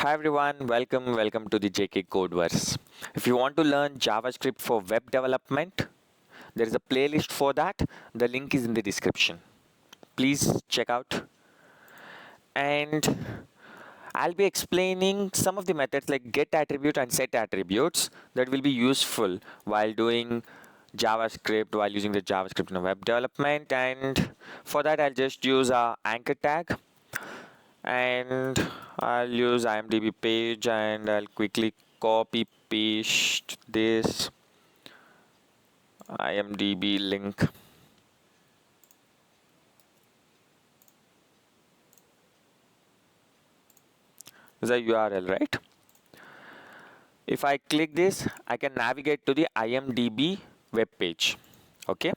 Hi everyone, welcome to the JK CoDEVERSE. If you want to learn JavaScript for web development, there is a playlist for that. The link is in the description. Please check out. And I'll be explaining some of the methods like getAttribute and setAttributes that will be useful while doing JavaScript, while using the JavaScript in web development. And for that, I'll just use a anchor tag. And I'll use IMDb page and I'll quickly copy paste this IMDb link. This is a URL, right? If I click this, I can navigate to the IMDb web page. Okay.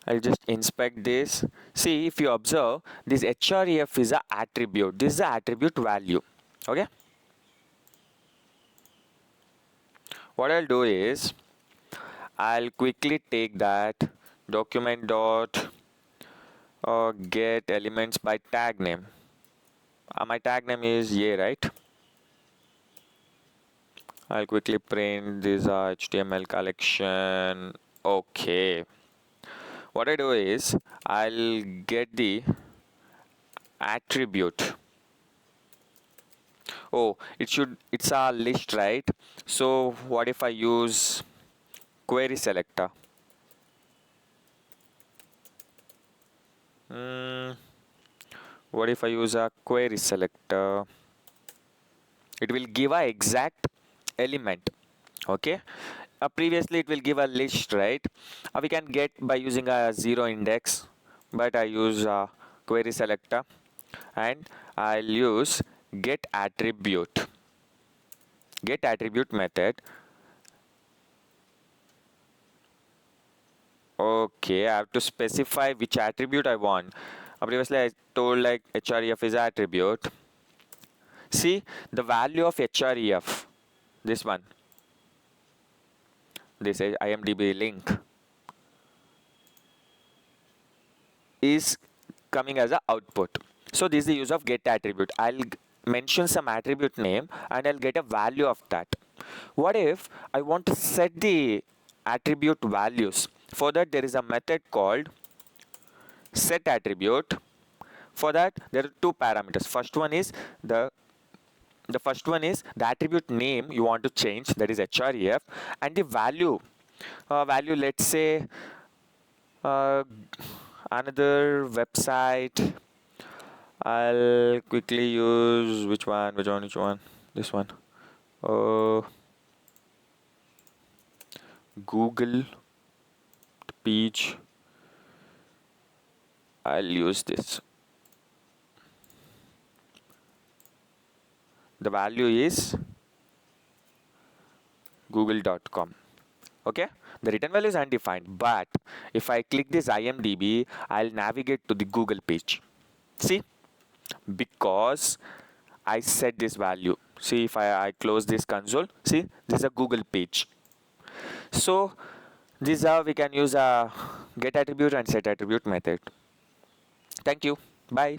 I'll just inspect this. See, if you observe, this href is an attribute. This is the attribute value. Okay. What I'll do is, I'll quickly take that document dot get elements by tag name. My tag name is yeah, right? I'll quickly print this HTML collection. Okay. What I do is I'll get the attribute. Oh, it's a list, right? So what if I use query selector? What if I use a query selector? It will give a exact element. Okay. Previously it will give a list, right? We can get by using a zero index, but I use a query selector and I'll use getAttribute method. Okay, I have to specify which attribute I want. Previously I told like href is attribute. See the value of href, this one, this is IMDb link, is coming as an output. So this is the use of getAttribute. I'll mention some attribute name and I'll get a value of that. What if I want to set the attribute values? For that there is a method called setAttribute. For that there are two parameters. First one is the attribute name you want to change, that is href, and the value. Let's say another website. I'll quickly use which one? This one. Google page. I'll use this. The value is google.com. Okay, the return value is undefined, but if I click this IMDb, I'll navigate to the Google page. See, because I set this value. See, if I close this console, see, this is a Google page. So this is how we can use a getAttribute and setAttribute method. Thank you. Bye.